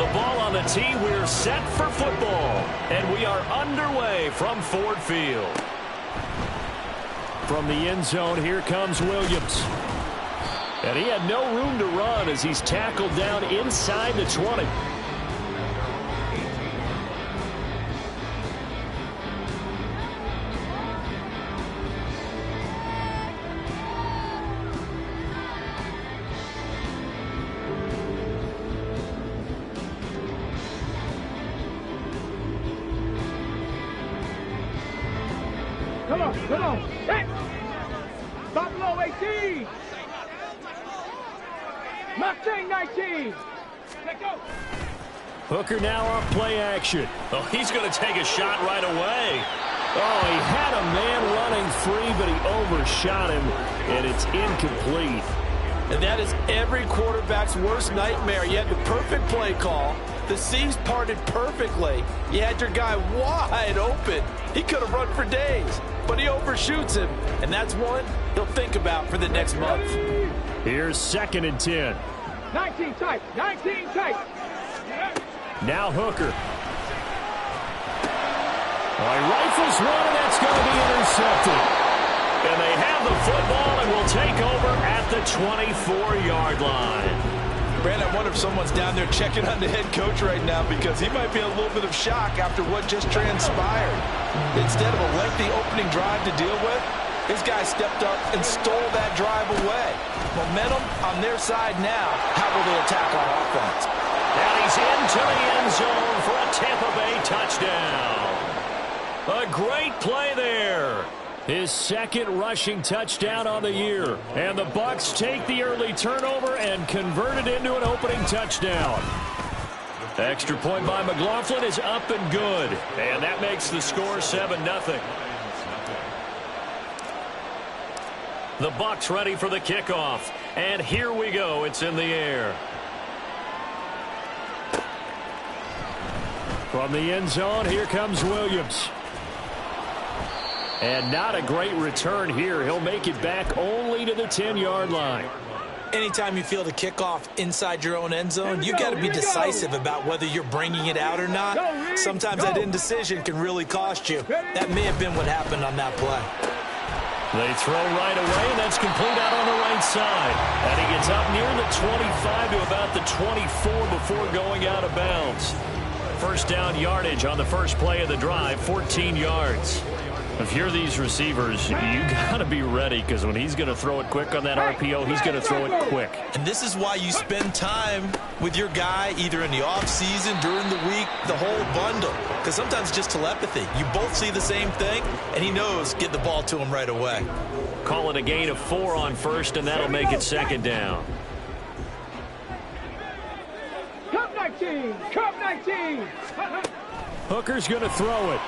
The ball on the tee. We're set for football. And we are underway from Ford Field. From the end zone, here comes Williams. And he had no room to run as he's tackled down inside the 20. Come on. Hey! Stop below 18. Mustang 19. Let go. Hooker now on play action. Oh, he's going to take a shot right away. Oh, he had a man running free, but he overshot him, and it's incomplete. And that is every quarterback's worst nightmare. You had the perfect play call. The seams parted perfectly. You had your guy wide open. He could have run for days, but he overshoots him. And that's one he'll think about for the next month. Here's 2nd and 10. 19 tight. 19 tight. Now Hooker. He rifles one, and that's going to be intercepted. And they have the football and will take over at the 24-yard line. Brandon, I wonder if someone's down there checking on the head coach right now because he might be in a little bit of shock after what just transpired. Instead of a lengthy opening drive to deal with, his guy stepped up and stole that drive away. Momentum on their side now. How will they attack on offense? And he's into the end zone for a Tampa Bay touchdown. A great play there. His 2nd rushing touchdown on the year. And the Bucs take the early turnover and convert it into an opening touchdown. Extra point by McLaughlin is up and good. And that makes the score 7-0. The Bucs ready for the kickoff. And here we go. It's in the air. From the end zone, here comes Williams. And not a great return here. He'll make it back only to the 10-yard line. Anytime you feel the kickoff inside your own end zone, you got to be decisive about whether you're bringing it out or not. Sometimes that indecision can really cost you. That may have been what happened on that play. They throw right away, and that's complete out on the right side. And he gets up near the 25 to about the 24 before going out of bounds. First down yardage on the first play of the drive, 14 yards. If you're these receivers, you got to be ready because when he's going to throw it quick on that RPO, he's going to throw it quick. And this is why you spend time with your guy either in the offseason, during the week, the whole bundle. Because sometimes it's just telepathy. You both see the same thing, and he knows get the ball to him right away. Call it a gain of 4 on first, and that'll make it 2nd down. Cup 19. Cup 19. Hooker's going to throw it.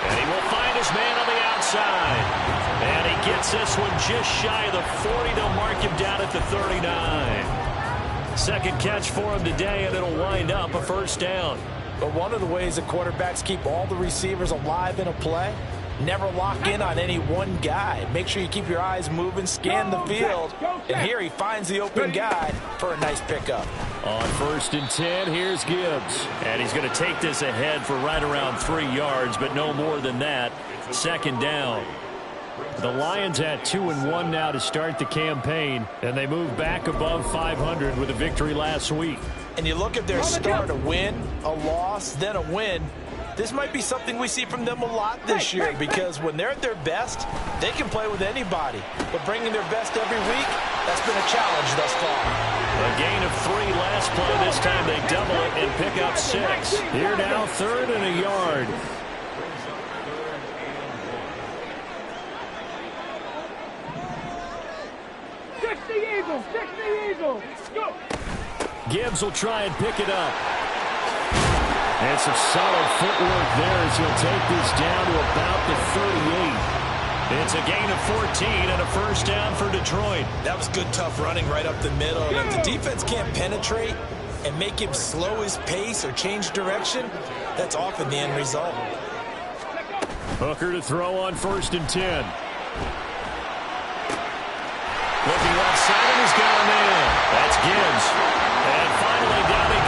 And he will find his man on the outside. And he gets this one just shy of the 40. They'll mark him down at the 39. Second catch for him today, and it'll wind up a first down. But one of the ways that quarterbacks keep all the receivers alive in a play, never lock in on any one guy. Make sure you keep your eyes moving, scan the field. And here he finds the open guy for a nice pickup. On 1st and 10, here's Gibbs. And he's going to take this ahead for right around 3 yards, but no more than that. 2nd down. The Lions at 2-1 now to start the campaign, and they move back above 500 with a victory last week. And you look at their start, a win, a loss, then a win. This might be something we see from them a lot this year because when they're at their best, they can play with anybody. But bringing their best every week, that's been a challenge thus far. A gain of 3 last play. This time they double it and pick up 6. Here now, 3rd and a yard. Fix the Eagles. Go. Gibbs will try and pick it up. And some solid footwork there as he'll take this down to about the 38. It's a gain of 14 and a first down for Detroit. That was good, tough running right up the middle. And if the defense can't penetrate and make him slow his pace or change direction, that's often the end result. Hooker to throw on 1st and 10. Looking left side, and he's gone in. That's Gibbs. And finally down he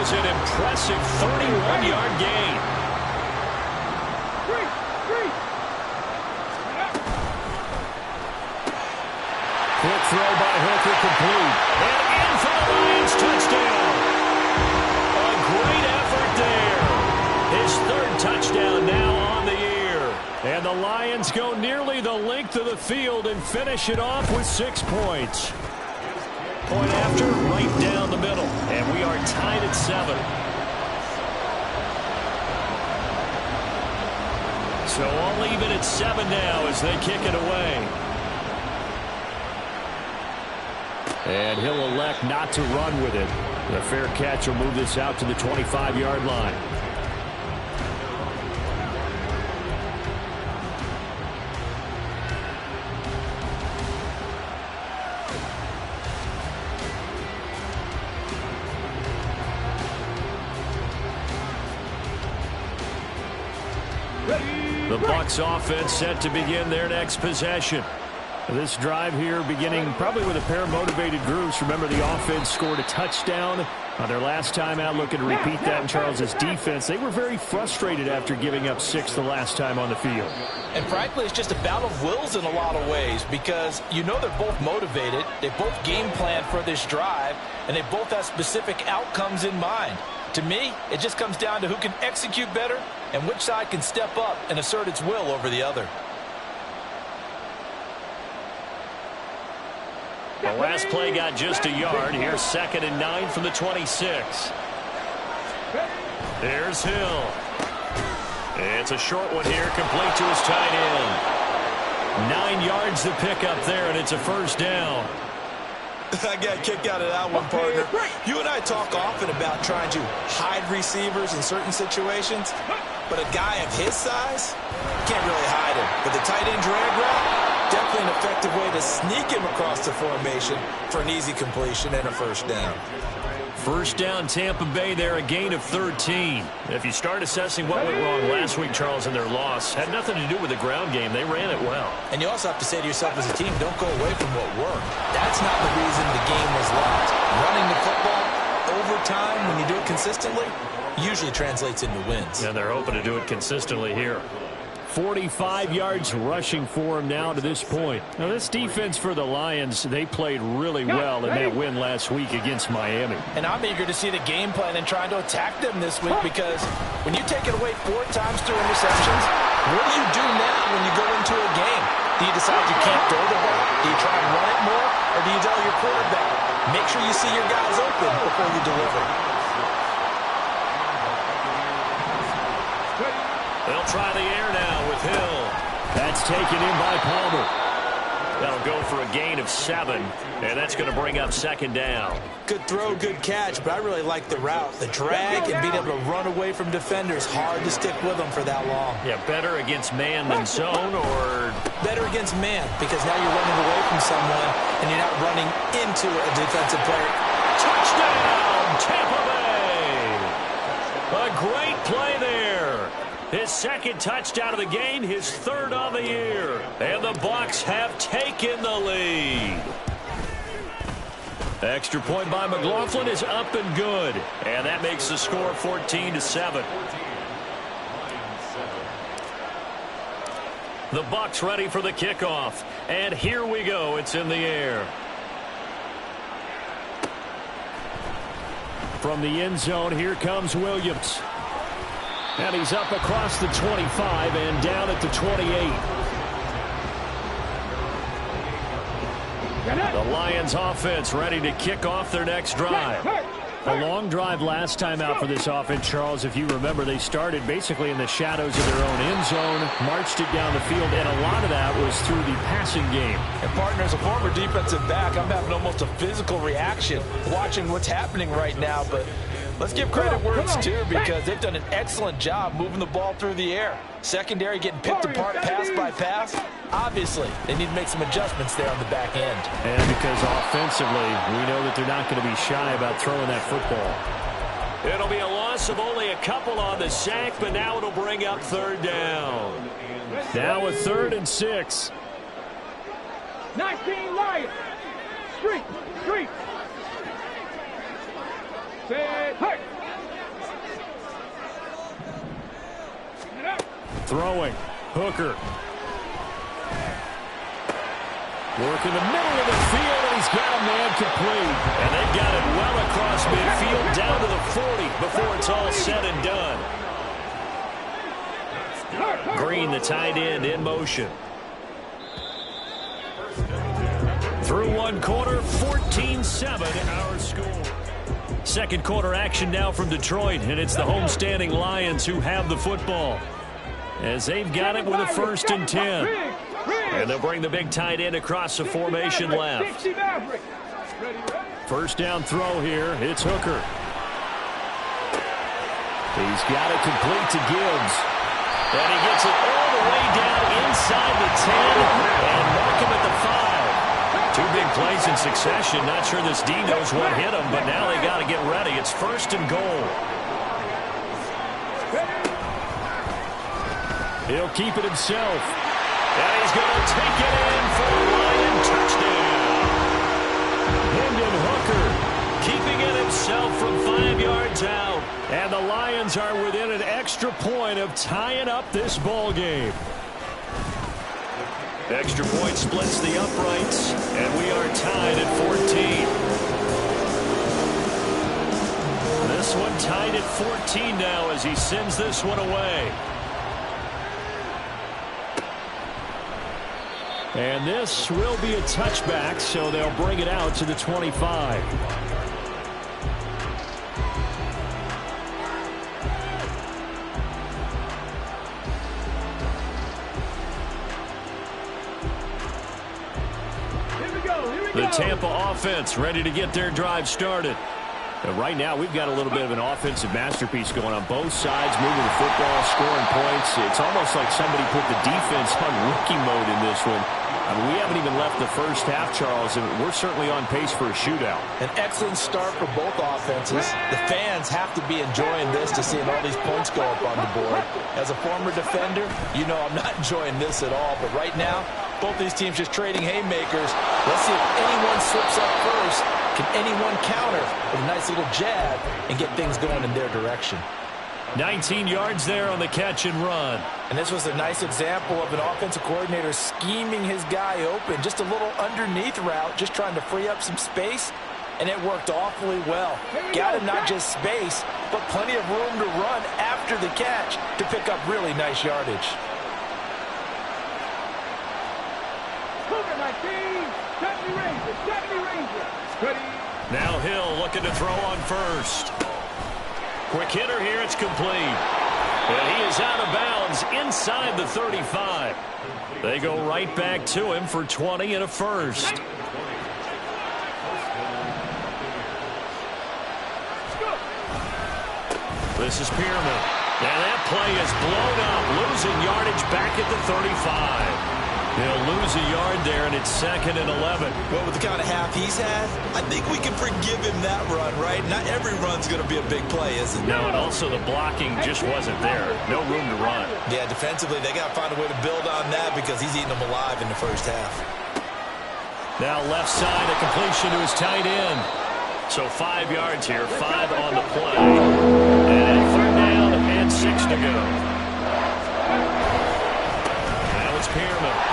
was an impressive 31-yard gain. Quick throw by Hooker, complete. And in for the Lions, touchdown. A great effort there. His third touchdown now on the year. And the Lions go nearly the length of the field and finish it off with 6 points. Point after, right down the middle. And we are tied at 7. So all even at 7 now as they kick it away. And he'll elect not to run with it. The fair catch will move this out to the 25-yard line. The Bucs offense set to begin their next possession. This drive here beginning probably with a pair of motivated groups. Remember, the offense scored a touchdown on their last time out. Looking to repeat that in Charles's defense. They were very frustrated after giving up 6 the last time on the field. And frankly, it's just a battle of wills in a lot of ways because you know they're both motivated. They both game plan for this drive, and they both have specific outcomes in mind. To me, it just comes down to who can execute better and which side can step up and assert its will over the other. The last play got just a yard. Here's 2nd and 9 from the 26. There's Hill. It's a short one here, complete to his tight end. 9 yards to pick up there, and it's a first down. I got a kick out of that one, partner. You and I talk often about trying to hide receivers in certain situations, but a guy of his size can't really hide him. But the tight end drag route, definitely an effective way to sneak him across the formation for an easy completion and a first down. First down, Tampa Bay there, a gain of 13. If you start assessing what went wrong last week, Charles, in their loss, had nothing to do with the ground game. They ran it well. And you also have to say to yourself as a team, don't go away from what worked. That's not the reason the game was lost. Running the football over time, when you do it consistently, usually translates into wins. And they're hoping to do it consistently here. 45 yards rushing for him now to this point. Now, this defense for the Lions, they played really well in that win last week against Miami. And I'm eager to see the game plan and trying to attack them this week because when you take it away 4 times through interceptions, what do you do now when you go into a game? Do you decide you can't throw the ball? Do you try and run it more? Or do you tell your quarterback, make sure you see your guys open before you deliver? They'll try the air now with Hill. That's taken in by Palmer. That'll go for a gain of 7, and that's going to bring up 2nd down. Good throw, good catch, but I really like the route. The drag and being able to run away from defenders, hard to stick with them for that long. Yeah, better against man than zone, or? Better against man, because now you're running away from someone, and you're not running into a defensive player. Touchdown, Tampa Bay! A great play there. His 2nd touchdown of the game, his 3rd on the year. And the Bucs have taken the lead. Extra point by McLaughlin is up and good. And that makes the score 14-7. The Bucs ready for the kickoff. And here we go. It's in the air. From the end zone, here comes Williams. And he's up across the 25 and down at the 28. The Lions offense ready to kick off their next drive. A long drive last time out for this offense, Charles. If you remember, they started basically in the shadows of their own end zone, marched it down the field, and a lot of that was through the passing game. And partner, as a former defensive back, I'm having almost a physical reaction watching what's happening right now, but let's give credit where it's due because they've done an excellent job moving the ball through the air. Secondary getting picked apart pass by pass. Obviously, they need to make some adjustments there on the back end. And because offensively, we know that they're not going to be shy about throwing that football. It'll be a loss of only a couple on the sack, but now it'll bring up 3rd down. Now a 3rd and 6. 19 Lions. Street. Set. Hurt. Throwing. Hooker. Working the middle of the field, and he's got a man complete. And they've got it well across midfield down to the 40 before it's all said and done. Green, the tight end, in motion. Through one quarter, 14-7 our score. Second quarter action now from Detroit, and it's the homestanding Lions who have the football, as they've got it with a 1st and 10. And they'll bring the big tight end across the formation left. First down throw here. It's Hooker. He's got it complete to Gibbs. And he gets it all the way down inside the 10 and mark him at the 5. Two big plays in succession. Not sure this D knows what hit him, but now they got to get ready. It's 1st and goal. He'll keep it himself. And he's going to take it in for a Lion touchdown. Hendon Hooker keeping it himself from 5 yards out. And the Lions are within an extra point of tying up this ball game. Extra point splits the uprights, and we are tied at 14. This one tied at 14 now as he sends this one away. And this will be a touchback, so they'll bring it out to the 25. The Tampa offense ready to get their drive started. Right now, we've got a little bit of an offensive masterpiece going on both sides, moving the football, scoring points. It's almost like somebody put the defense on rookie mode in this one. I mean, we haven't even left the first half, Charles, and we're certainly on pace for a shootout. An excellent start for both offenses. The fans have to be enjoying this to seeing all these points go up on the board. As a former defender, you know I'm not enjoying this at all. But right now, both these teams just trading haymakers. Let's see if anyone slips up first. Can anyone counter with a nice little jab and get things going in their direction? 19 yards there on the catch and run. And this was a nice example of an offensive coordinator scheming his guy open. Just a little underneath route, just trying to free up some space. And it worked awfully well. Got him not just space, but plenty of room to run after the catch to pick up really nice yardage. Now Hill looking to throw on first. Quick hitter here, it's complete. And he is out of bounds inside the 35. They go right back to him for 20 and a first. This is Pierman. And that play is blown up, losing yardage back at the 35. They'll lose a yard there, and it's 2nd and 11. Well, with the kind of half he's had, I think we can forgive him that run, right? Not every run's going to be a big play, is it? No, and also the blocking just wasn't there. No room to run. Yeah, defensively, they got to find a way to build on that because he's eating them alive in the first half. Now left side, a completion to his tight end. So 5 yards here, 5 on the play. And 3rd down and 6 to go. Now it's Pierman.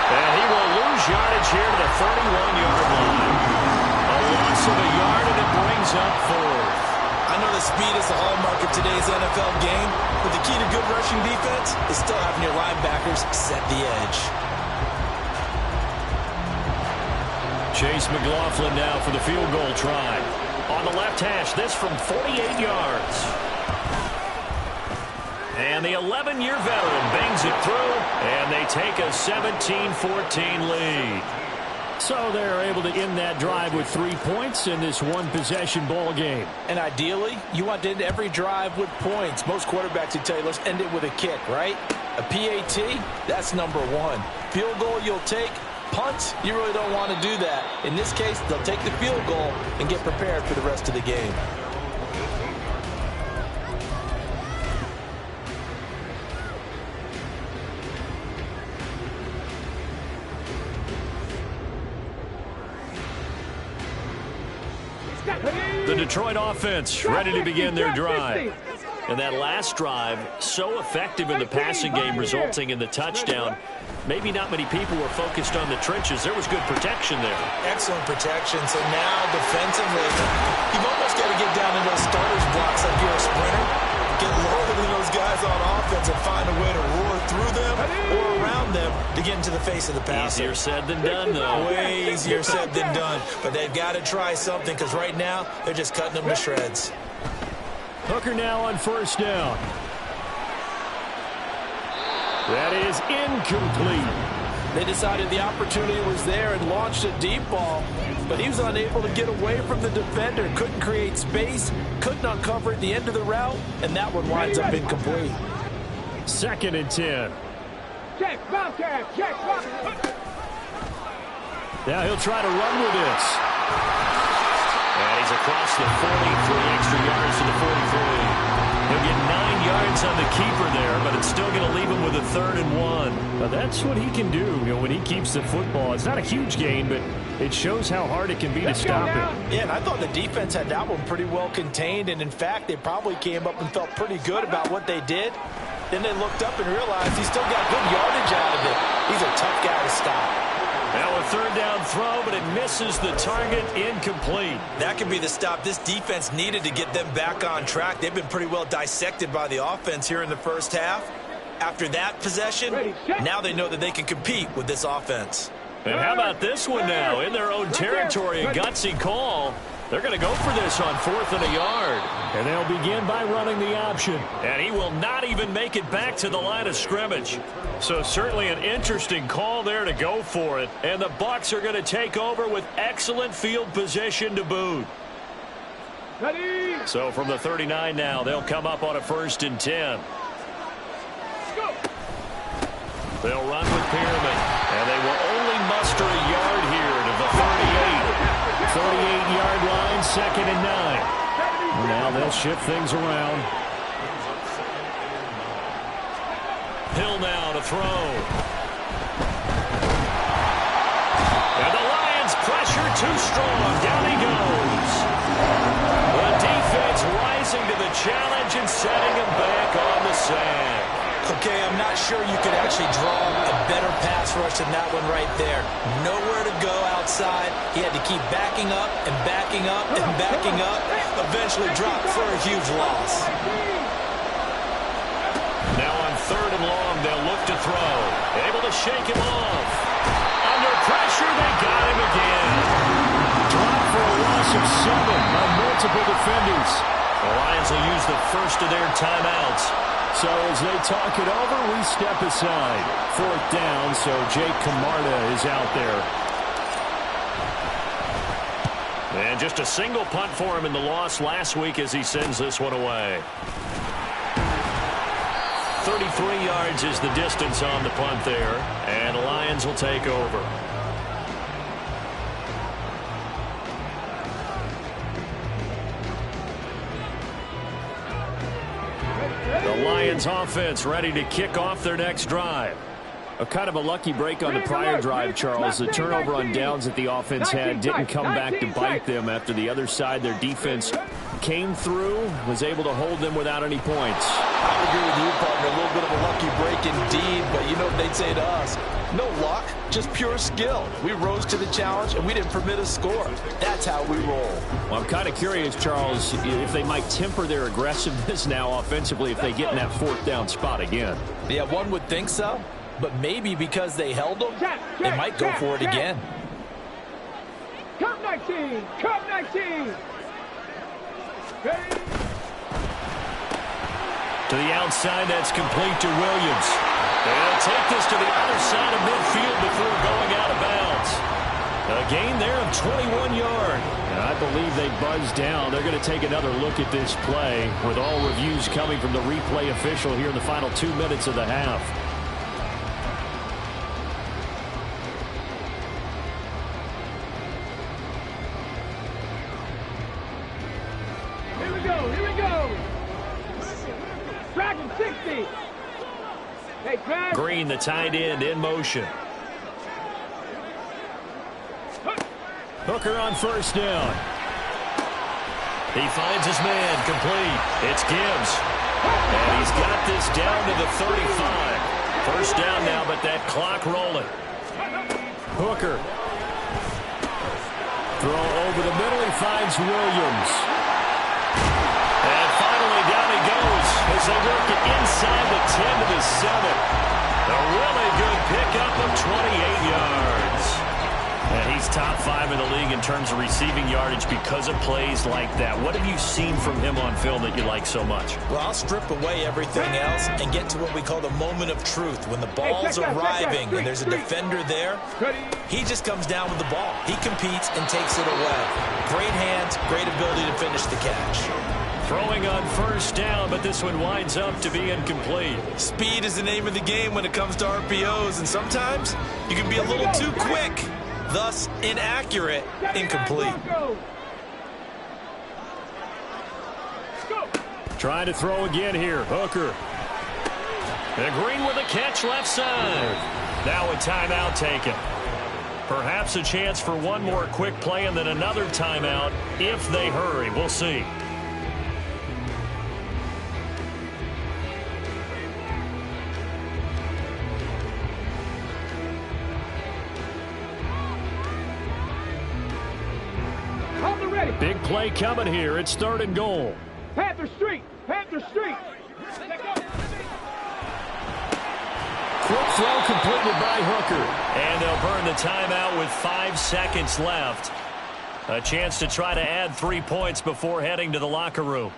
And he will lose yardage here to the 31-yard line. A loss of a yard, and it brings up 4th. I know the speed is the hallmark of today's NFL game, but the key to good rushing defense is still having your linebackers set the edge. Chase McLaughlin now for the field goal try. On the left hash, this from 48 yards. And the 11-year veteran bangs it through, and they take a 17-14 lead. So they're able to end that drive with 3 points in this one-possession ball game. And ideally, you want to end every drive with points. Most quarterbacks would tell you, let's end it with a kick, right? A PAT, that's number 1. Field goal you'll take. Punt, you really don't want to do that. In this case, they'll take the field goal and get prepared for the rest of the game. The Detroit offense ready to begin their drive. And that last drive, so effective in the passing game, resulting in the touchdown. Maybe not many people were focused on the trenches. There was good protection there. Excellent protection. So now, defensively, you've almost got to get down into those starters blocks like you're a sprinter. Get lower than those guys on offense and find a way to roar through them or around them to get into the face of the passer. Easier said than done, though. Way easier said than done. But they've got to try something because right now, they're just cutting them to shreds. Hooker now on first down. That is incomplete. They decided the opportunity was there and launched a deep ball, but he was unable to get away from the defender, couldn't create space, couldn't uncover at the end of the route, and that one winds up incomplete. 2nd and 10. Check, Bobcat, check, Bobcat. Now he'll try to run with this. And he's across the 43, extra yards to the 43. He'll get 9 yards on the keeper there, but it's still going to leave him with a 3rd and 1. Now that's what he can do, when he keeps the football. It's not a huge gain, but it shows how hard it can be to stop him. Yeah, and I thought the defense had that one pretty well contained, and in fact, they probably came up and felt pretty good about what they did. Then they looked up and realized he still got good yardage out of it. He's a tough guy to stop. Now a 3rd down throw, but it misses the target, incomplete. That could be the stop this defense needed to get them back on track. They've been pretty well dissected by the offense here in the first half. After that possession, now they know that they can compete with this offense. And how about this one now? In their own territory, a gutsy call. They're going to go for this on 4th and a yard. And they'll begin by running the option. And he will not even make it back to the line of scrimmage. So certainly an interesting call there to go for it. And the Bucs are going to take over with excellent field position to boot. Ready. So from the 39 now, they'll come up on a 1st and 10. Go. They'll run with Pearman. And they will only muster a yard here to the 38. 38-yard line, 2nd and 9. Now they'll shift things around. Hill now to throw. And the Lions pressure too strong. Down he goes. The defense rising to the challenge and setting him back on the sack. Okay, I'm not sure you could actually draw a better pass rush than that one right there. Nowhere to go outside. He had to keep backing up and backing up and backing up. Eventually dropped for a huge loss. Now on 3rd and long, they'll look to throw. Able to shake him off. Under pressure, they got him again. Dropped for a loss of 7 by multiple defenders. The Lions will use the first of their timeouts. So as they talk it over, we step aside. 4th down, so Jake Camarda is out there. And just a single punt for him in the loss last week as he sends this one away. 33 yards is the distance on the punt there, and the Lions will take over. The Lions offense ready to kick off their next drive. A kind of a lucky break on the prior drive, Charles. The turnover on downs that the offense had didn't come back to bite them after the other side. Their defense came through, was able to hold them without any points. I would agree with you, partner. A little bit of a lucky break indeed, but you know what they'd say to us? No luck, just pure skill. We rose to the challenge, and we didn't permit a score. That's how we roll. Well, I'm kind of curious, Charles, if they might temper their aggressiveness now offensively if they get in that 4th down spot again. Yeah, one would think so, but maybe because they held them, they might go for it again. Cup 19, Cup 19. Ready. To the outside, that's complete to Williams. They'll take this to the other side of midfield before going out of bounds. A gain there of 21 yards. And I believe they buzzed down. They're going to take another look at this play with all reviews coming from the replay official here in the final 2 minutes of the half. Here we go, here we go. Dragon 60. Hey, Drag. Green, the tight end, in motion. Hooker on 1st down. He finds his man, complete. It's Gibbs. And he's got this down to the 35. First down now, but that clock rolling. Hooker. Throw over the middle. He finds Williams. And finally down he goes as they work it inside the 10 to the 7. A really good pickup of 28 yards. And he's top 5 in the league in terms of receiving yardage because of plays like that. What have you seen from him on film that you like so much? Well, I'll strip away everything else and get to what we call the moment of truth. When the ball's arriving and there's a defender there, he just comes down with the ball. He competes and takes it away. Great hands, great ability to finish the catch. Throwing on first down, but this one winds up to be incomplete. Speed is the name of the game when it comes to RPOs, and sometimes you can be a little too quick. Thus, inaccurate, incomplete. Trying to throw again here. Hooker. And Green with a catch left side. Now a timeout taken. Perhaps a chance for one more quick play and then another timeout if they hurry. We'll see. Big play coming here. It's 3rd and goal. Panther Street! Panther Street! Quick throw completed by Hooker. And they'll burn the timeout with 5 seconds left. A chance to try to add 3 points before heading to the locker room.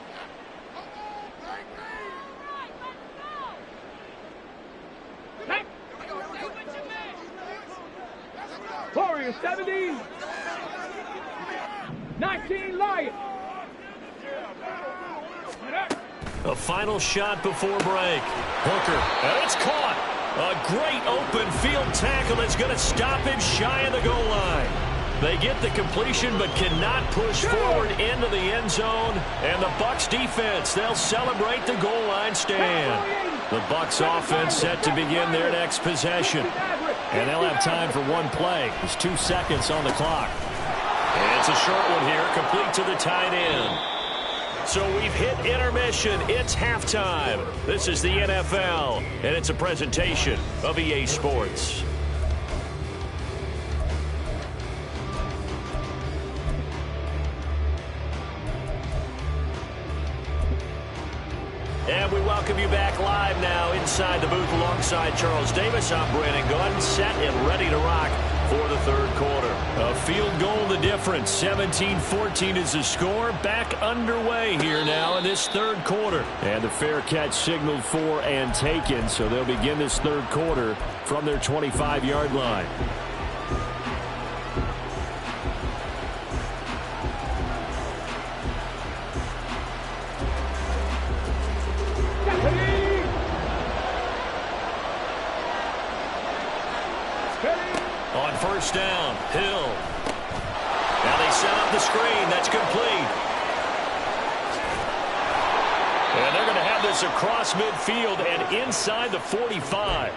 Warriors 70! 19 Lions! A final shot before break. Hooker, and it's caught. A great open field tackle that's going to stop him shy of the goal line. They get the completion but cannot push forward into the end zone. And the Bucs defense, they'll celebrate the goal line stand. The Bucs offense set to begin their next possession. And they'll have time for one play. There's 2 seconds on the clock. And it's a short one here, complete to the tight end. So we've hit intermission. It's halftime. This is the NFL, and it's a presentation of EA Sports. And we welcome you back live now inside the booth alongside Charles Davis. I'm Brandon Gunn, set and ready to rock for the 3rd quarter. A field goal the difference. 17-14 is the score. Back underway here now in this 3rd quarter. And the fair catch signaled for and taken, so they'll begin this 3rd quarter from their 25-yard line. On first down, Hill. Now they set up the screen. That's complete. And they're going to have this across midfield and inside the 45.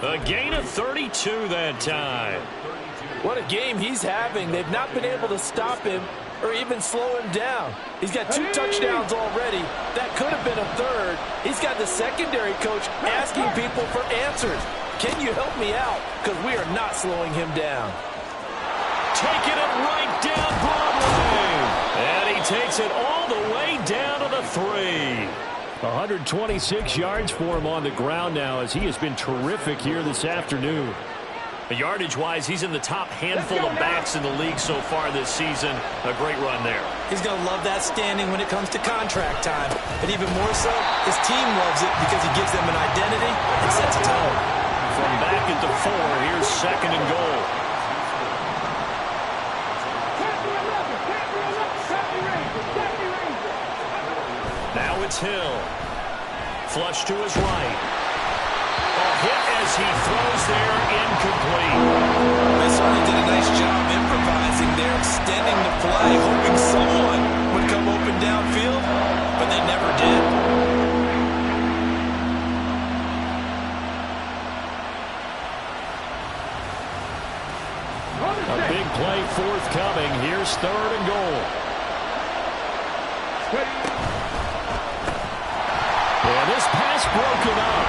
A gain of 32 that time. What a game he's having. They've not been able to stop him or even slow him down. He's got 2 touchdowns already. That could have been a 3rd. He's got the secondary coach asking people for answers. Can you help me out? Because we are not slowing him down. Taking it right down Broadway. And he takes it all the way down to the 3. 126 yards for him on the ground now as he has been terrific here this afternoon. Yardage-wise, he's in the top handful of backs in the league so far this season. A great run there. He's going to love that standing when it comes to contract time. But even more so, his team loves it because he gives them an identity and sets a tone. From back at the 4, here's 2nd and goal. Now it's Hill. Flush to his right. A hit as he throws there, incomplete. They certainly did a nice job improvising there, extending the play, hoping someone would come open downfield, but they never did. A big play forthcoming. Here's 3rd and goal. broken up.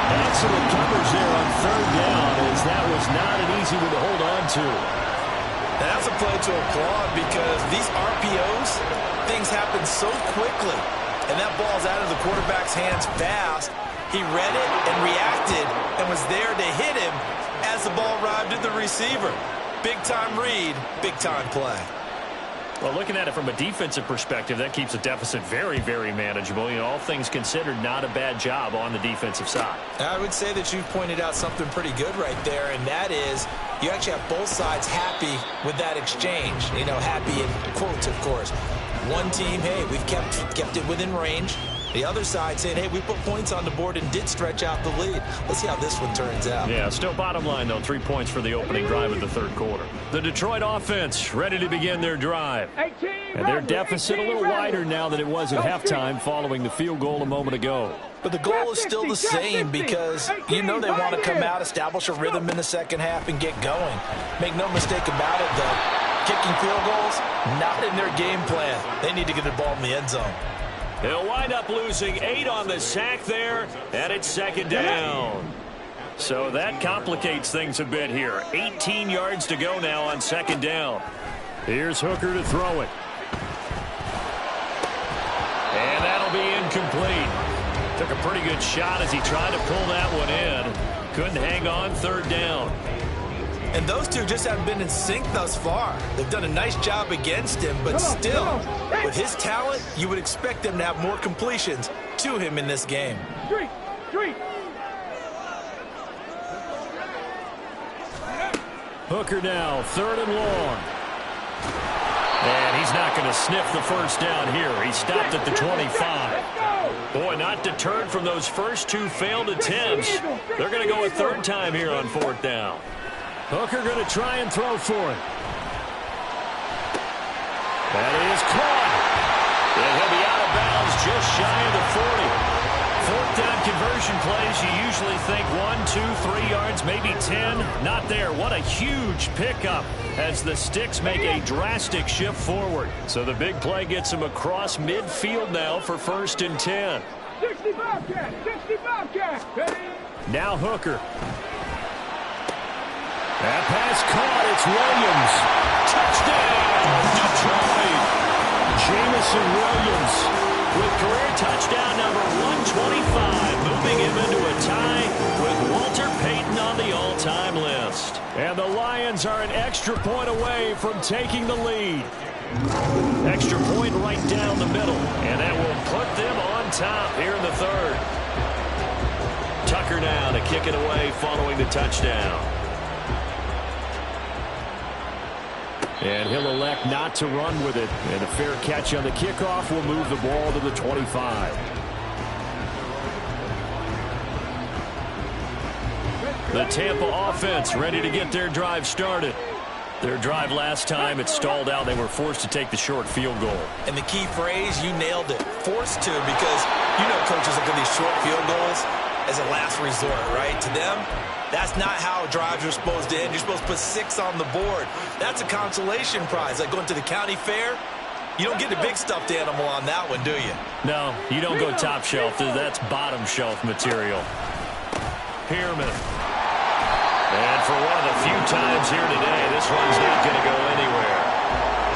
And some recovers there on third down, as that was not an easy one to hold on to. And that's a play to applaud, because these RPOs, things happen so quickly. And that ball's out of the quarterback's hands fast. He read it and reacted and was there to hit him as the ball arrived at the receiver. Big-time read, big-time play. Well, looking at it from a defensive perspective, that keeps the deficit very, very manageable. You know, all things considered, not a bad job on the defensive side. I would say that you've pointed out something pretty good right there, and that is you actually have both sides happy with that exchange. You know, happy in quotes, of course. One team, hey, we've kept it within range. The other side saying, hey, we put points on the board and did stretch out the lead. Let's see how this one turns out. Yeah, still bottom line, though, 3 points for the opening drive of the third quarter. The Detroit offense ready to begin their drive. And their deficit a little wider now than it was at halftime following the field goal a moment ago. But the goal is still the same, because you know they want to come out, establish a rhythm in the second half, and get going. Make no mistake about it, though. Kicking field goals, not in their game plan. They need to get the ball in the end zone. They'll wind up losing 8 on the sack there, and it's second down. So that complicates things a bit here. 18 yards to go now on second down. Here's Hooker to throw it. And that'll be incomplete. Took a pretty good shot as he tried to pull that one in. Couldn't hang on third down. And those two just haven't been in sync thus far. They've done a nice job against him, but still, with his talent, you would expect them to have more completions to him in this game. Hooker now, third and long. And he's not going to sniff the first down here. He stopped at the 25. Boy, not deterred from those first 2 failed attempts. They're going to go a third time here on fourth down. Hooker going to try and throw for it. That is caught. And he'll be out of bounds just shy of the 40. Fourth down conversion plays, you usually think 1, 2, 3 yards, maybe 10. Not there. What a huge pickup as the Sticks make a drastic shift forward. So the big play gets him across midfield now for first and 10. 65 cat. Now Hooker. That pass caught. It's Williams. Touchdown, Detroit. Jamison Williams with career touchdown number 125, moving him into a tie with Walter Payton on the all-time list. And the Lions are an extra point away from taking the lead. Extra point right down the middle, and that will put them on top here in the third. Tucker now to kick it away following the touchdown. And he'll elect not to run with it. And a fair catch on the kickoff will move the ball to the 25. The Tampa offense ready to get their drive started. Their drive last time, it stalled out. They were forced to take the short field goal. And the key phrase, you nailed it. Forced to, because you know coaches look at these short field goals as a last resort, right? To them, that's not how drives are supposed to end. You're supposed to put 6 on the board. That's a consolation prize. Like going to the county fair, you don't get the big stuffed animal on that one, do you? No, you don't go top shelf. That's bottom shelf material. Pearman. And for one of the few times here today, this one's not going to go anywhere.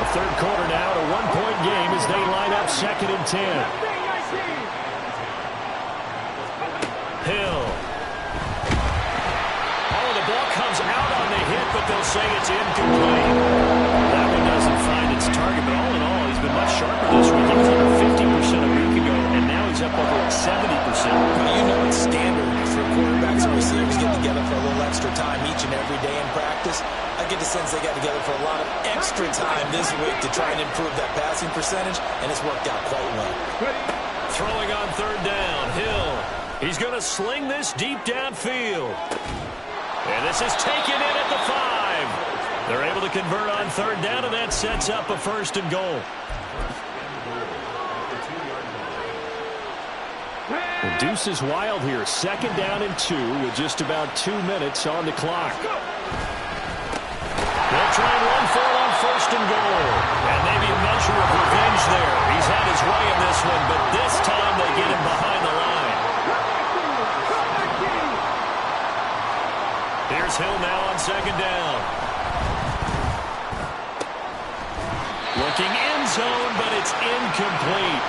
The third quarter now, a 1-point game as they line up second and 10. Hill. Oh, the ball comes out on the hit, but they'll say it's incomplete. That one doesn't find its target, but all in all, he's been much sharper this week. He was under 50% a week ago, and now he's up over 70%. Well, you know it's standard for quarterbacks and receivers get together for a little extra time each and every day in practice. I get the sense they got together for a lot of extra time this week to try and improve that passing percentage, and it's worked out quite well. Throwing on third down, Hill. He's going to sling this deep downfield. And this is taken in at the 5. They're able to convert on third down, and that sets up a first and goal. The deuce is wild here. Second down and 2 with just about 2 minutes on the clock. They'll try and run for it on first and goal. And maybe a measure of revenge there. He's had his way in this one, but this time they get him behind the line. Hill now on second down. Looking end zone, but it's incomplete.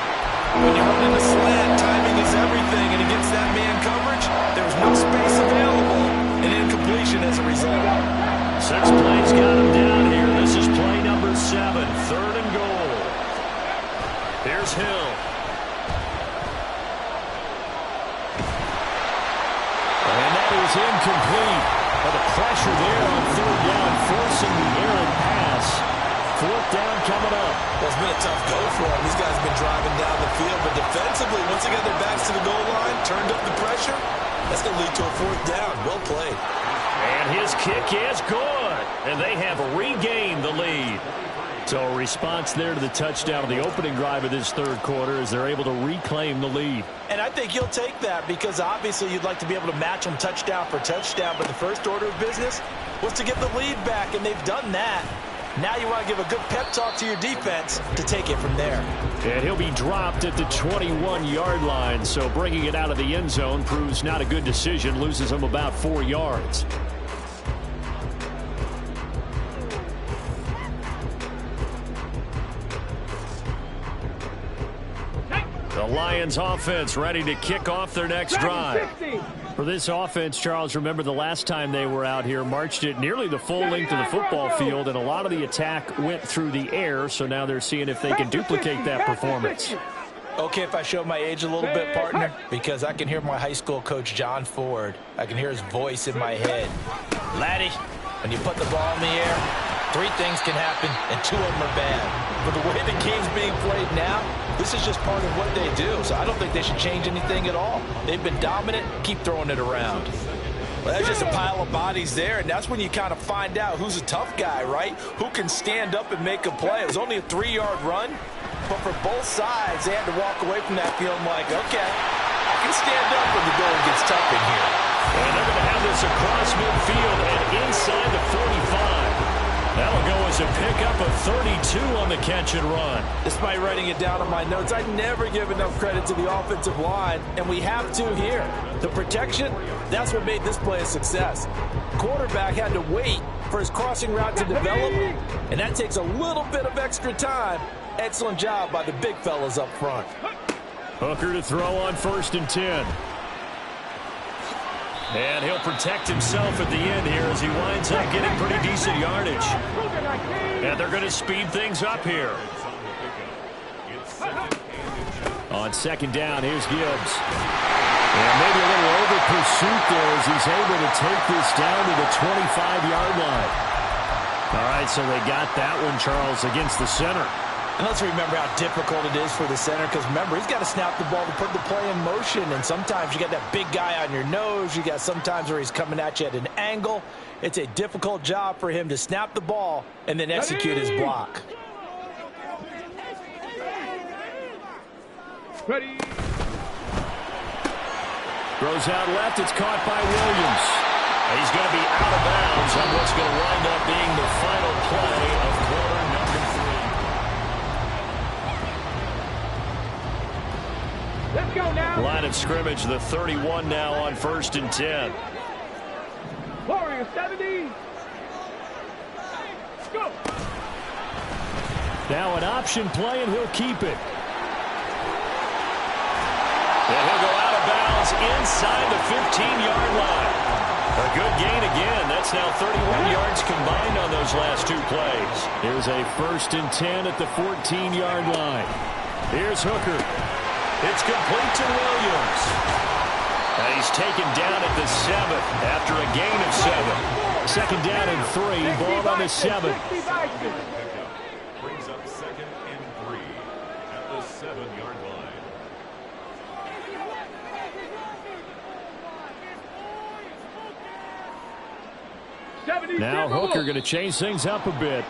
When you're running a slant, timing is everything, and against that man coverage, there's no space available, and incompletion as a result. 6 plays got him down here. This is play number 7, 3rd and goal. Here's Hill. And that is incomplete. But the pressure there on 3rd down, forcing the errant pass. 4th down coming up. Well, it's been a tough go for him. These guys have been driving down the field, but defensively, once they got their backs to the goal line, turned up the pressure, that's going to lead to a 4th down. Well played. And his kick is good. And they have regained the lead. So a response there to the touchdown of the opening drive of this 3rd quarter as they're able to reclaim the lead. And I think you'll take that because obviously you'd like to be able to match them touchdown for touchdown, but the first order of business was to get the lead back, and they've done that. Now you want to give a good pep talk to your defense to take it from there. And he'll be dropped at the 21-yard line, so bringing it out of the end zone proves not a good decision, loses him about 4 yards. The Lions offense ready to kick off their next drive. For this offense, Charles, remember the last time they were out here, marched it nearly the full length of the football field, and a lot of the attack went through the air, so now they're seeing if they can duplicate that performance. Okay, if I show my age a little bit, partner, because I can hear my high school coach, John Ford. I can hear his voice in my head. Laddie, when you put the ball in the air, 3 things can happen, and 2 of them are bad. But the way the game's being played now, this is just part of what they do. So I don't think they should change anything at all. They've been dominant. Keep throwing it around. Well, that's just a pile of bodies there, and that's when you kind of find out who's a tough guy, right? Who can stand up and make a play. It was only a 3-yard run, but for both sides, they had to walk away from that feeling like, okay, I can stand up when the going gets tough in here. And they're going to have this across midfield and inside the 45. That'll go as a pickup of 32 on the catch and run. Despite writing it down on my notes, I never give enough credit to the offensive line, and we have to here. The protection, that's what made this play a success. Quarterback had to wait for his crossing route to develop, and that takes a little bit of extra time. Excellent job by the big fellas up front. Hooker to throw on 1st and 10. And he'll protect himself at the end here as he winds up getting pretty decent yardage. And they're going to speed things up here. On 2nd down, here's Gibbs. And maybe a little over pursuit there as he's able to take this down to the 25-yard line. All right, so they got that one, Charles, against the center. And let's remember how difficult it is for the center, because remember, he's got to snap the ball to put the play in motion, and sometimes you got that big guy on your nose. You got sometimes where he's coming at you at an angle. It's a difficult job for him to snap the ball and then execute his block. Ready. Throws out left. It's caught by Williams. He's going to be out of bounds on what's going to wind up being the final play of quarter number 3. Let's go now. Line of scrimmage, the 31 now on 1st and 10. Warrior 70. Go. Now an option play, and he'll keep it. And he'll go out of bounds inside the 15-yard line. A good gain again. That's now 31 yards combined on those last 2 plays. Here's a 1st and 10 at the 14-yard line. Here's Hooker. It's complete to Williams. And he's taken down at the 7 after a gain of 7. 2nd down and 3. Ball on the 7. Brings up 2nd and 3 at the 7-yard line. Now Hooker going to change things up a bit.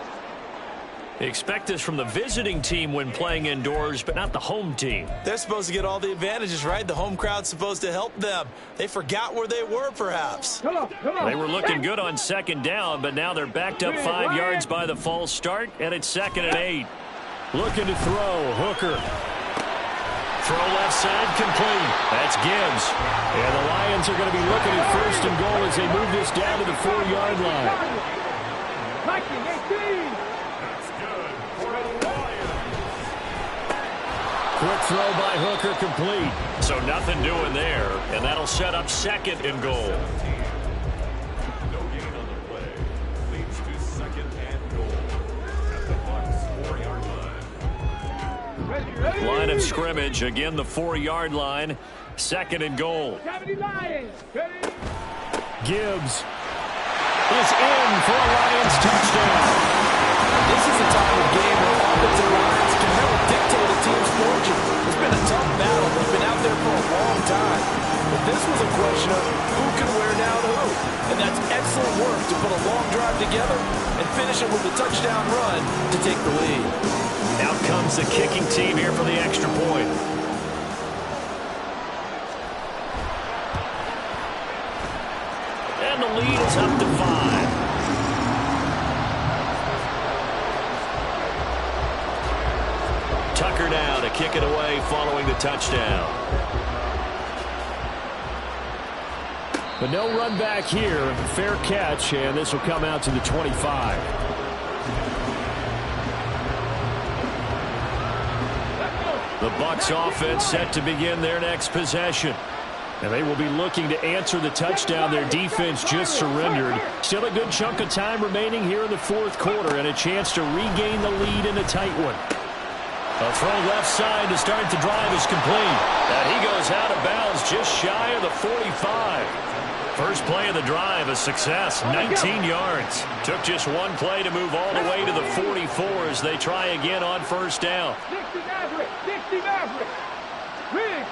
Expect this from the visiting team when playing indoors, but not the home team. They're supposed to get all the advantages, right? The home crowd's supposed to help them. They forgot where they were, perhaps. Come on. They were looking good on 2nd down, but now they're backed up 5 yards by the false start, and it's 2nd and 8. Looking to throw, Hooker. Throw left side complete. That's Gibbs. And the Lions are going to be looking at first and goal as they move this down to the 4-yard line. Quick throw by Hooker complete. So nothing doing there. And that'll set up second and goal. No gain on the play. Leads to second and goal. At the Bucs 4-yard line. Line of scrimmage. Again, the 4-yard line. Second and goal. Gibbs is in for a Lions touchdown. This is a type of game where offensive lines can really dictate a team's fortune. It's been a tough battle. They've been out there for a long time. But this was a question of who can wear down who. And that's excellent work to put a long drive together and finish it with a touchdown run to take the lead. Out comes the kicking team here for the extra point. And the lead is up to 5. Tucker now to kick it away following the touchdown. But no run back here. Fair catch, and this will come out to the 25. The Bucs offense set to begin their next possession. And they will be looking to answer the touchdown their defense just surrendered. Still a good chunk of time remaining here in the fourth quarter and a chance to regain the lead in a tight one. A throw left side to start the drive is complete. And he goes out of bounds just shy of the 45. First play of the drive, a success, 19 yards. Took just one play to move all the way to the 44 as they try again on first down. 60 Maverick, 60 Maverick. Rig.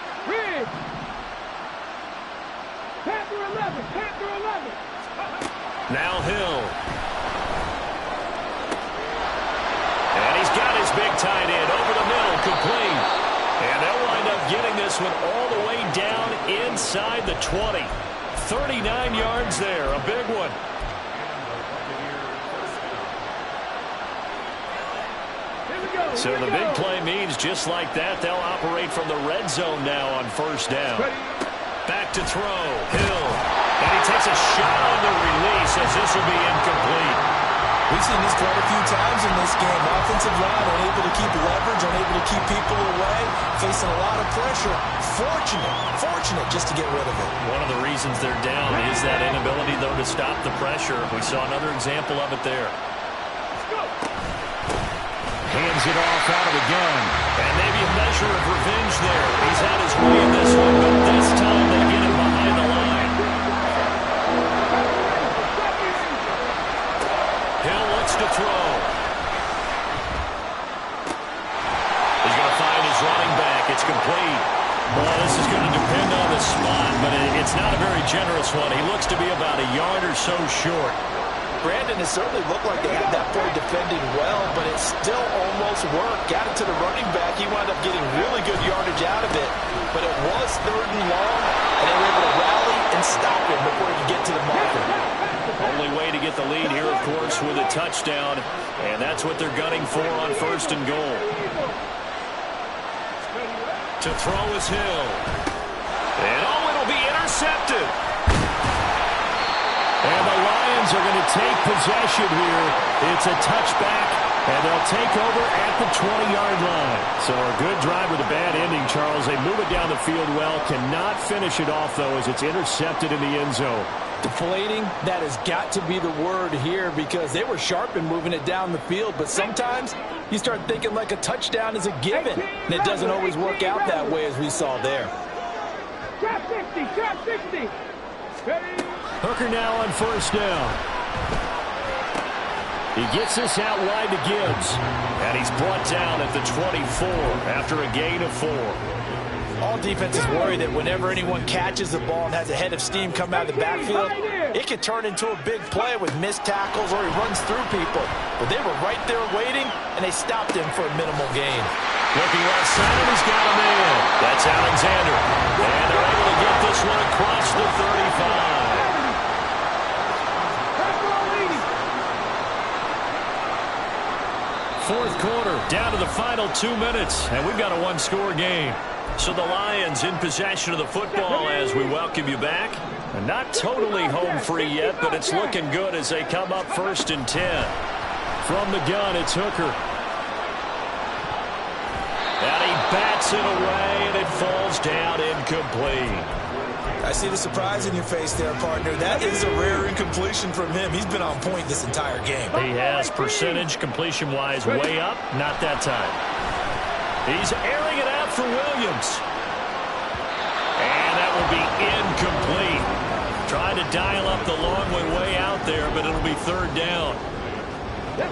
Panther 11, Panther 11. Now Hill. And he's got his big tight end over the middle, complete. And they'll wind up getting this one all the way down inside the 20. 39 yards there, a big one. So the big play means just like that, they'll operate from the red zone now on first down. Back to throw, Hill. And he takes a shot on the release as this will be incomplete. We've seen this quite a few times in this game. Offensive line unable to keep leverage, unable to keep people away, facing a lot of pressure. Fortunate just to get rid of it. One of the reasons they're down is that inability, though, to stop the pressure. We saw another example of it there. Hands it off out of the gun. And maybe a measure of revenge there. He's had his way in this one, but this time they get him behind the line. Hill looks to throw. He's going to find his running back. It's complete. Well, this is going to depend on the spot, but it's not a very generous one. He looks to be about a yard or so short. Brandon, it certainly looked like they had that play defended well, but it still almost worked. Got it to the running back. He wound up getting really good yardage out of it, but it was third and long, and they were able to rally and stop him before he could get to the marker. Only way to get the lead here, of course, with a touchdown, and that's what they're gunning for on first and goal. To throw is Hill. And it'll be intercepted. And the Lions are going to take possession here. It's a touchback, and they'll take over at the 20-yard line. So a good drive with a bad ending, Charles. They move it down the field well. Cannot finish it off, though, as it's intercepted in the end zone. Deflating, that has got to be the word here because they were sharp in moving it down the field, but sometimes you start thinking like a touchdown is a given, and it doesn't always work out that way as we saw there. Trap 60, trap 60. Hooker now on first down. He gets this out wide to Gibbs, and he's brought down at the 24 after a gain of 4. All defenses worry that whenever anyone catches the ball and has a head of steam come out of the backfield, it could turn into a big play with missed tackles or he runs through people. But they were right there waiting, and they stopped him for a minimal gain. Looking left side, he's got him in. That's Alexander. And they're able to get this one across the 35. fourth quarter, down to the final 2 minutes, and we've got a one-score game. So the Lions in possession of the football as we welcome you back. And not totally home free yet, but it's looking good as they come up 1st and 10. From the gun, it's Hooker. And he bats it away, and it falls down incomplete. I see the surprise in your face there, partner. That is a rare incompletion from him. He's been on point this entire game. He has percentage completion-wise way up. Not that time. He's airing it out for Williams. And that will be incomplete. Trying to dial up the long way out there, but it'll be 3rd down.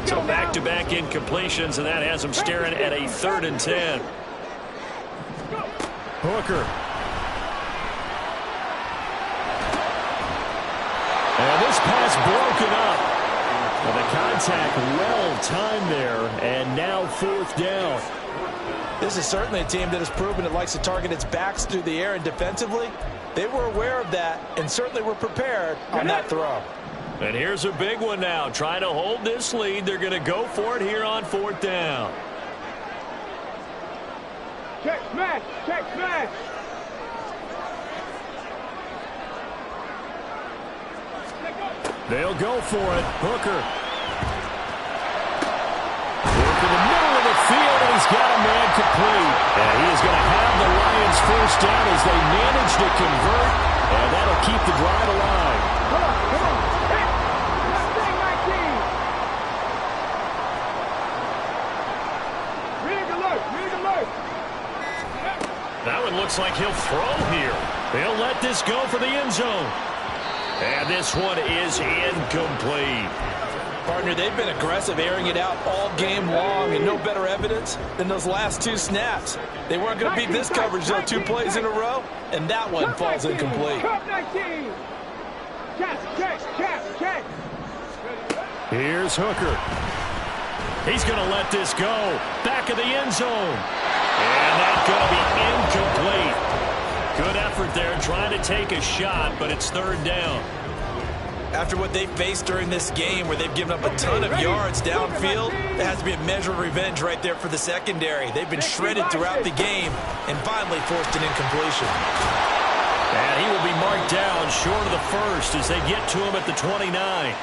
So back-to-back incompletions, and that has him staring at a 3rd and 10. Hooker. And this pass broken up. And the contact well-timed there, and now 4th down. This is certainly a team that has proven it likes to target its backs through the air, and defensively, they were aware of that and certainly were prepared on that throw. And here's a big one now. Trying to hold this lead. They're going to go for it here on 4th down. Check smash, check smash. They'll go for it. Hooker. Look in the middle of the field, and he's got a man complete. And he is going to have the Lions 1st down as they manage to convert, and that'll keep the drive alive. Come on, come on. Hey, let's bring my team. Rig alert, rig alert. That one looks like he'll throw here. He'll let this go for the end zone. And this one is incomplete. Partner, they've been aggressive, airing it out all game long, and no better evidence than those last 2 snaps. They weren't going to beat this coverage, though, 2 plays in a row, and that one falls incomplete. Here's Hooker. He's going to let this go. Back of the end zone. And that's going to be incomplete. Good effort there, trying to take a shot, but it's 3rd down. After what they faced during this game where they've given up a ton of yards downfield, there has to be a measure of revenge right there for the secondary. They've been shredded throughout the game and finally forced an incompletion. And he will be marked down short of the 1st as they get to him at the 29.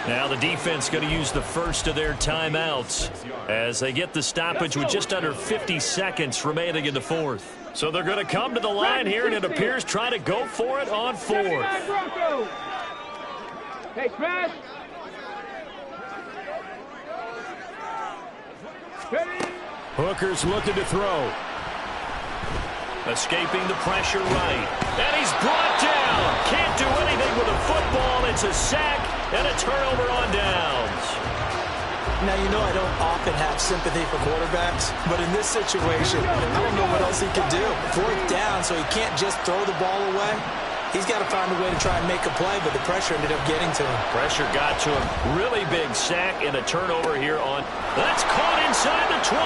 Now the defense going to use the first of their timeouts as they get the stoppage with just under 50 seconds remaining in the 4th. So they're going to come to the line here, and it appears trying to go for it on 4th. Hey, smash. Hooker's looking to throw. Escaping the pressure right. And he's brought down. Can't do anything with the football. It's a sack and a turnover on downs. Now, you know I don't often have sympathy for quarterbacks, but in this situation, I don't know what else he could do. 4th down, so he can't just throw the ball away. He's got to find a way to try and make a play, but the pressure ended up getting to him. Pressure got to him. Really big sack and a turnover here on. That's caught inside the 20.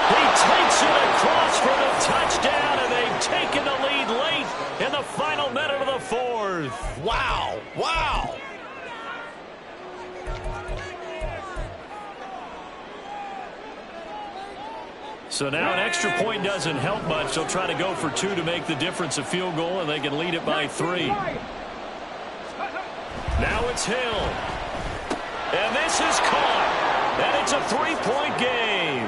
He takes it across for the touchdown, and they've taken the lead late in the final minute of the 4th. Wow, wow. So now an extra point doesn't help much. They'll try to go for 2 to make the difference a field goal, and they can lead it by 3. Now it's Hill. And this is caught. And it's a 3-point game.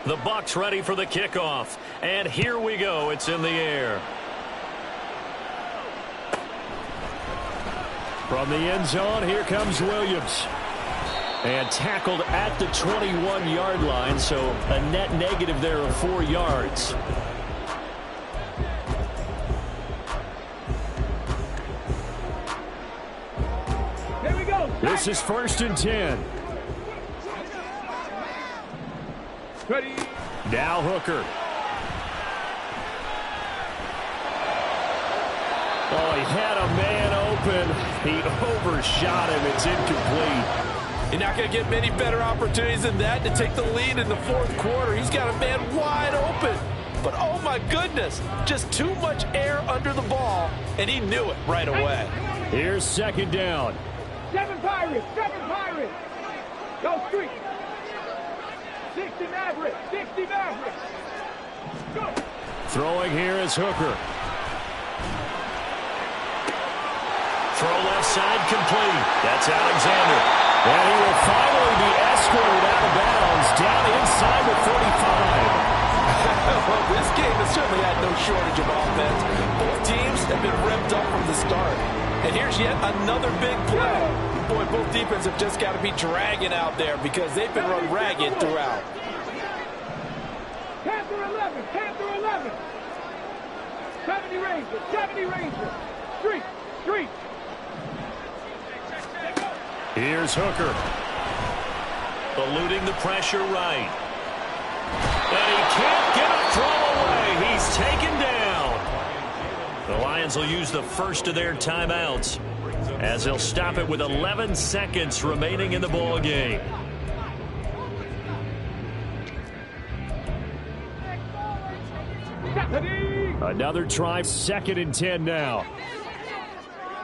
The Bucs ready for the kickoff. And here we go. It's in the air. From the end zone, here comes Williams. And tackled at the 21-yard line, so a net negative there of 4 yards. Here we go. This is 1st and 10. Ready. Now Hooker. Oh, he had a man open. He overshot him. It's incomplete. You're not going to get many better opportunities than that to take the lead in the 4th quarter. He's got a man wide open. But, oh, my goodness, just too much air under the ball, and he knew it right away. Here's second down. 7 Pirates, 7 Pirates. Go street. 60 Mavericks, 60 Mavericks. Go. Throwing here is Hooker. Throw left side complete. That's Alexander. And he will finally be escorted out of bounds down inside the 45. Well, this game has certainly had no shortage of offense. Both teams have been revved up from the start. And here's yet another big play. Boy, both defenses have just got to be dragging out there because they've been run ragged throughout. Panther 11, Panther 11. 70 Rangers, 70 Rangers. Street, street. Here's Hooker. Eluding the pressure right. And he can't get a throw away. He's taken down. The Lions will use the first of their timeouts as they'll stop it with 11 seconds remaining in the ball game. Another try, 2nd and 10 now.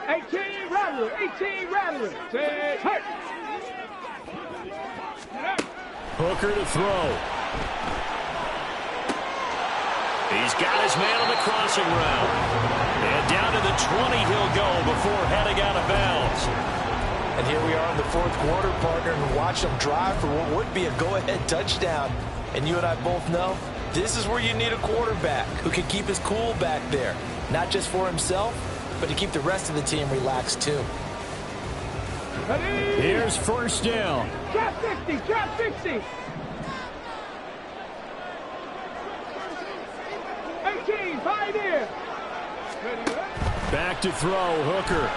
18 Rattler, 18 Rattler. Say, hurt. Hooker to throw. He's got his man on the crossing route. And down to the 20 he'll go before heading out of bounds. And here we are in the 4th quarter, partner, and watch them drive for what would be a go-ahead touchdown. And you and I both know this is where you need a quarterback who can keep his cool back there. Not just for himself, but to keep the rest of the team relaxed too. Here's first down. Trap 60, trap 60. 18, Pioneer. Back to throw, Hooker.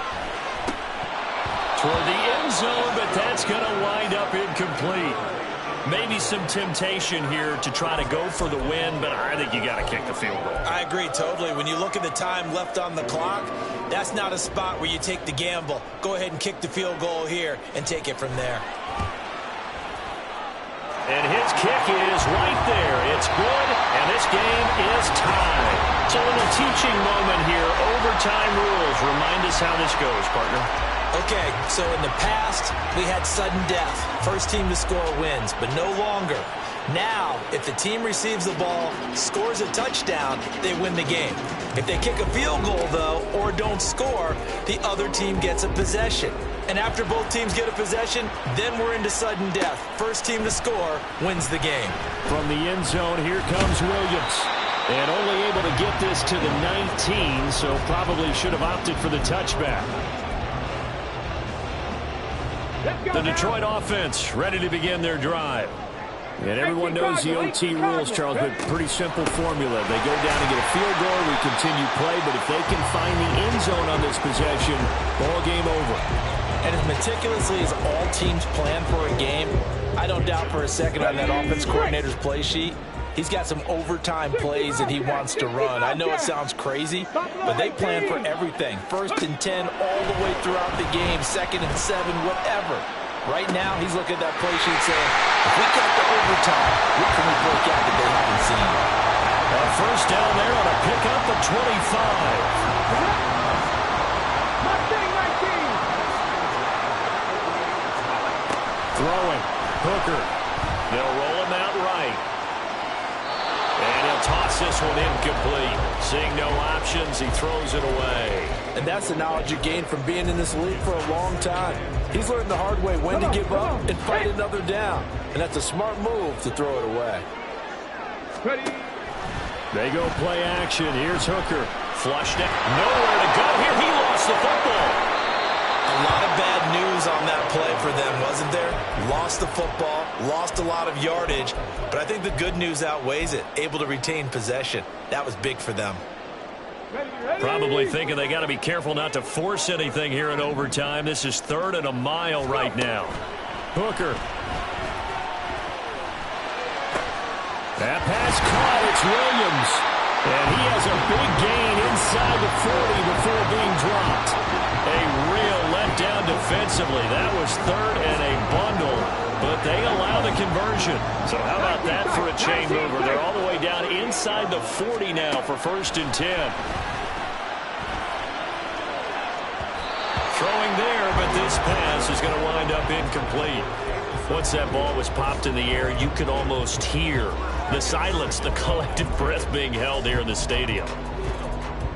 Toward the end zone, but that's going to wind up incomplete. Maybe some temptation here to try to go for the win, but I think you got to kick the field goal. I agree totally. When you look at the time left on the clock, that's not a spot where you take the gamble. Go ahead and kick the field goal here and take it from there. And his kick is right there. It's good, and this game is tied. So a little teaching moment here. Overtime rules. Remind us how this goes, partner. Okay, so in the past, we had sudden death. First team to score wins, but no longer. Now, if the team receives the ball, scores a touchdown, they win the game. If they kick a field goal, though, or don't score, the other team gets a possession. And after both teams get a possession, then we're into sudden death. First team to score wins the game. From the end zone, here comes Williams. And only able to get this to the 19, so probably should have opted for the touchback. The Detroit offense ready to begin their drive. And everyone knows the OT rules, Charles, but pretty simple formula. They go down and get a field goal, we continue play, but if they can find the end zone on this possession, ball game over. And as meticulously as all teams plan for a game, I don't doubt for a second on that offense coordinator's play sheet, he's got some overtime plays that he wants to run. I know it sounds crazy, but they plan for everything. 1st and 10 all the way throughout the game, 2nd and 7, whatever. Right now, he's looking at that play sheet saying, if we get to overtime, what can we break out that they haven't seen? First down there on a pickup of 25. Throwing. Hooker. They'll roll him out right. And he'll toss this one incomplete. Seeing no options, he throws it away. And that's the knowledge you gain from being in this league for a long time. He's learned the hard way when to give up and fight another down. And that's a smart move to throw it away. They go play action. Here's Hooker. Flushed it. Nowhere to go here. He lost the football. A lot of bad news on that play for them, wasn't there? Lost the football, lost a lot of yardage, but I think the good news outweighs it. Able to retain possession. That was big for them. Probably thinking they got to be careful not to force anything here in overtime. This is 3rd and a mile right now. Hooker. That pass caught. It's Williams. And he has a big gain inside the 40 before being dropped. A real letdown defensively. That was 3rd and a bundle, but they allow the conversion. So how about that for a chain mover? They're all the way down inside the 40 now for 1st and 10. Throwing there, but this pass is going to wind up incomplete. Once that ball was popped in the air, you could almost hear the silence, the collective breath being held here in the stadium.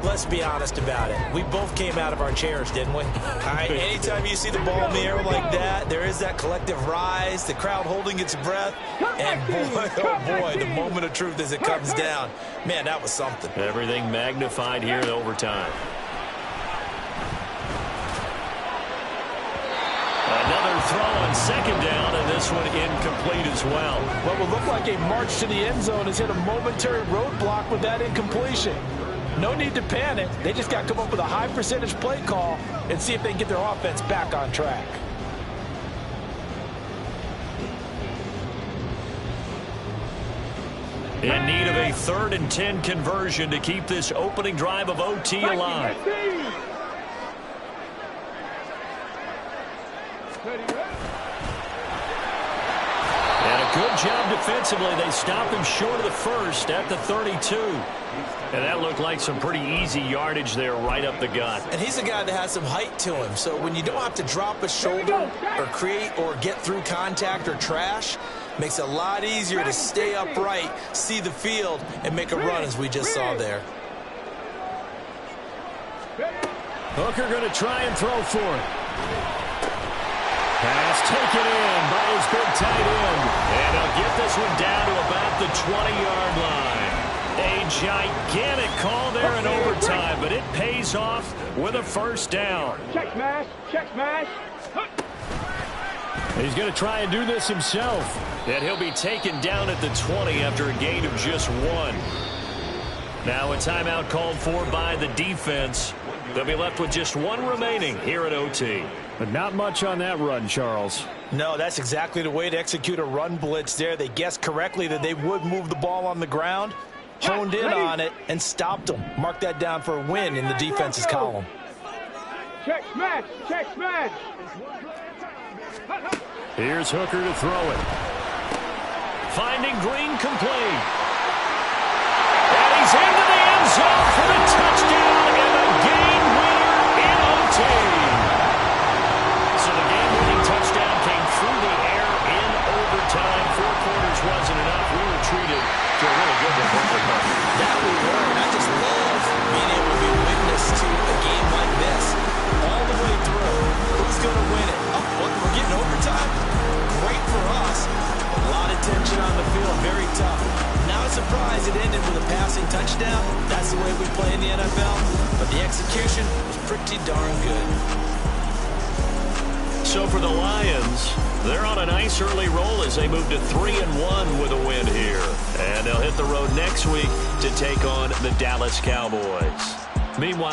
Let's be honest about it. We both came out of our chairs, didn't we? Anytime you see the ball in the air like that, there is that collective rise, the crowd holding its breath, and boy, oh boy, the moment of truth as it comes down. Man, that was something. Everything magnified here in overtime. Another throw on second down, and this one incomplete as well. What will look like a march to the end zone has hit a momentary roadblock with that incompletion. No need to panic. They just got to come up with a high percentage play call and see if they can get their offense back on track. In need of a 3rd and 10 conversion to keep this opening drive of OT alive. And a good job defensively. They stop him short of the first at the 32. And that looked like some pretty easy yardage there right up the gut. And he's a guy that has some height to him. So when you don't have to drop a shoulder or create or get through contact or trash, makes it a lot easier to stay upright, see the field, and make a run as we just saw there. Hooker going to try and throw for it. Pass taken in by his big tight end. And he'll get this one down to about the 20-yard line. A gigantic call there in overtime, but it pays off with a first down. Check smash, check smash. He's going to try and do this himself. And he'll be taken down at the 20 after a gain of just 1. Now a timeout called for by the defense. They'll be left with just 1 remaining here at OT. But not much on that run, Charles. No, that's exactly the way to execute a run blitz there. They guessed correctly that they would move the ball on the ground, honed in on it, and stopped them. Mark that down for a win in the defense's column. Check smash, check smash. Here's Hooker to throw it. Finding Green complete. And he's into the end zone for the touchdown and the game winner in OT. So the game-winning touchdown came through the air in overtime. 4 quarters wasn't enough. We were treated to a really good one. That we were, and I just love being able to be witness to a game like this. All the way through, who's going to win it? Oh, look, we're getting overtime. Great for us. A lot of tension on the field, very tough. Not a surprise it ended with a passing touchdown. That's the way we play in the NFL. But the execution was pretty darn good. So for the Lions, they're on a nice early roll as they move to 3-1 with a win here. And they'll hit the road next week to take on the Dallas Cowboys. Meanwhile,